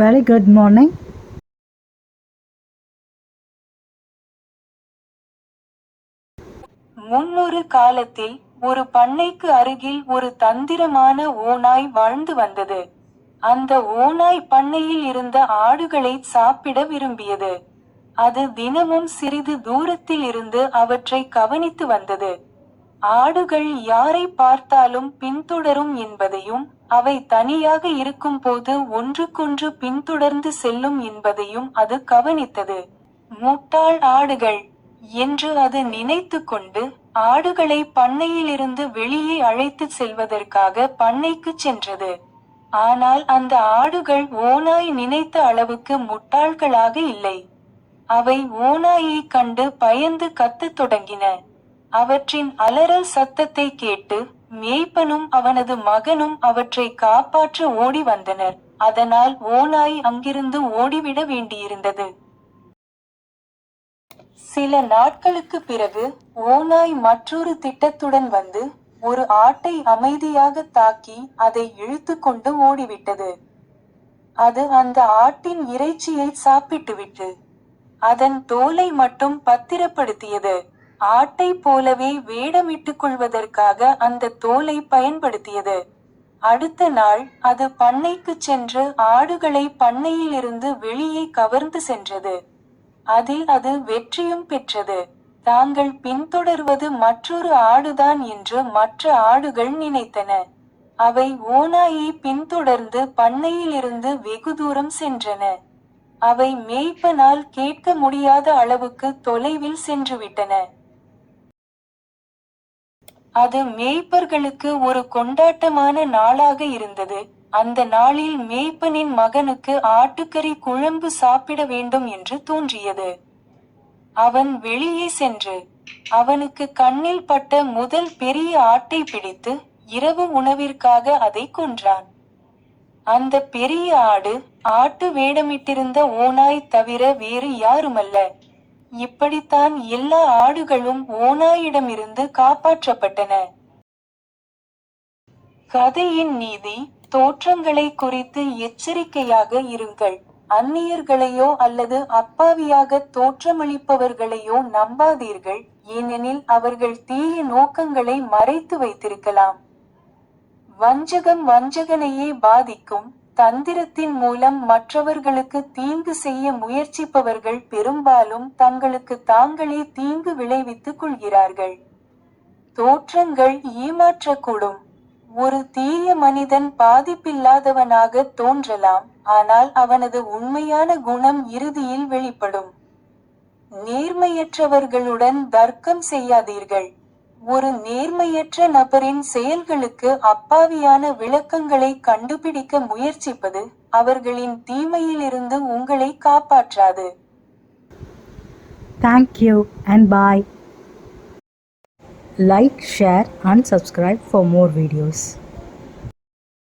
Very good morning. முன்னொரு காலத்தில் ஒரு பண்ணைக்கு அருகில் ஒரு தந்திரமான ஓநாய் வாழ்ந்து வந்தது. அந்த ஓநாய் பண்ணையில் இருந்த ஆடுகளை சாப்பிட விரும்பியது. அது தினமும் சிறிது தூரத்தில் இருந்து அவற்றை கவனித்து வந்தது. ஆடுகள் யாரை பார்த்தாலும் பின்தொடரும் என்பதையும், அவை தனியாக இருக்கும்போது ஒன்றுக்கொன்று பின்தொடர்ந்து செல்லும் என்பதையும் அது கவனித்தது. முட்டாள் ஆடுகள் என்று அது நினைத்து கொண்டு, ஆடுகளை பண்ணையிலிருந்து வெளியே அழைத்துச் செல்வதற்காக பண்ணைக்குச் சென்றது. ஆனால் அந்த ஆடுகள் ஓநாய் நினைத்த அளவுக்கு முட்டாள்களாக இல்லை. அவை ஓநாயைக் கண்டு பயந்து கத்தத் தொடங்கின. அவற்றின் அலறல் சத்தத்தை கேட்டு, மேய்ப்பனும் அவனது மகனும் அவற்றை காப்பாற்ற ஓடி வந்தனர். அதனால் ஓநாய் அங்கிருந்து ஓடிவிட வேண்டியிருந்தது. சில நாட்களுக்கு பிறகு, ஓநாய் மற்றொரு திட்டத்துடன் வந்து, ஒரு ஆட்டை அமைதியாக தாக்கி அதை இழுத்துக்கொண்டு ஓடிவிட்டது. அது அந்த ஆட்டின் இறைச்சியை சாப்பிட்டுவிட்டு, அதன் தோலை மட்டும் பத்திரப்படுத்தியது. ஆட்டை போலவே வேடமிட்டுக் கொள்வதற்காக அந்த தோலை பயன்படுத்தியது. அடுத்த நாள், அது பண்ணைக்குச் சென்று ஆடுகளை பண்ணையிலிருந்து வெளியே கவர்ந்து சென்றது. அதில் அது வெற்றியும் பெற்றது. தாங்கள் பின்தொடர்வது மற்றொரு ஆடுதான் என்று மற்ற ஆடுகள் நினைத்தன. அவை ஓநாயை பின்தொடர்ந்து பண்ணையிலிருந்து வெகு தூரம் சென்றன. அவை மேய்ப்பனால் கேட்க முடியாத அளவுக்கு தொலைவில் சென்றுவிட்டன. அது மேய்ப்பர்களுக்கு ஒரு கொண்டாட்டமான நாளாக இருந்தது. அந்த நாளில் மேய்ப்பனின் மகனுக்கு ஆட்டுக்கறி குழம்பு சாப்பிட வேண்டும் என்று தோன்றியது. அவன் வெளியே சென்று, அவனுக்கு கண்ணில் பட்ட முதல் பெரிய ஆட்டை பிடித்து, இரவு உணவிற்காக அதை கொன்றான். அந்த பெரிய ஆடு, ஆட்டு வேடமிட்டிருந்த ஓநாய் தவிர வேறு யாருமல்ல. இப்படித்தான் எல்லா ஆடுகளும் ஓநாயிடமிருந்து காப்பாற்றப்பட்டன. கதையின் நீதி: தோற்றங்களை குறித்து எச்சரிக்கையாக இருங்கள். அந்நியர்களையோ அல்லது அப்பாவியாக தோற்றமளிப்பவர்களையோ நம்பாதீர்கள், ஏனெனில் அவர்கள் தீய நோக்கங்களை மறைத்து வைத்திருக்கலாம். வஞ்சகம் வஞ்சகனையே பாதிக்கும். தந்திரத்தின் மூலம் மற்றவர்களுக்கு தீங்கு செய்ய முயற்சிப்பவர்கள் பெரும்பாலும் தங்களுக்கு தாங்களே தீங்கு விளைவித்துக் கொள்கிறார்கள். தோற்றங்கள் ஏமாற்றக்கூடும். ஒரு தீய மனிதன் பாதிப்பில்லாதவனாக தோன்றலாம், ஆனால் அவனது உண்மையான குணம் இறுதியில் வெளிப்படும். நேர்மையற்றவர்களுடன் தர்க்கம் செய்யாதீர்கள். ஒரு நேர்மையற்ற நபரின் செயல்களுக்கு அப்பாவியான விளக்கங்களை கண்டுபிடிக்க முயற்சிப்பது, அவர்களின் தீமையிலிருந்து உங்களை காப்பாற்றாது. Thank you and bye. Like, share and subscribe for more videos.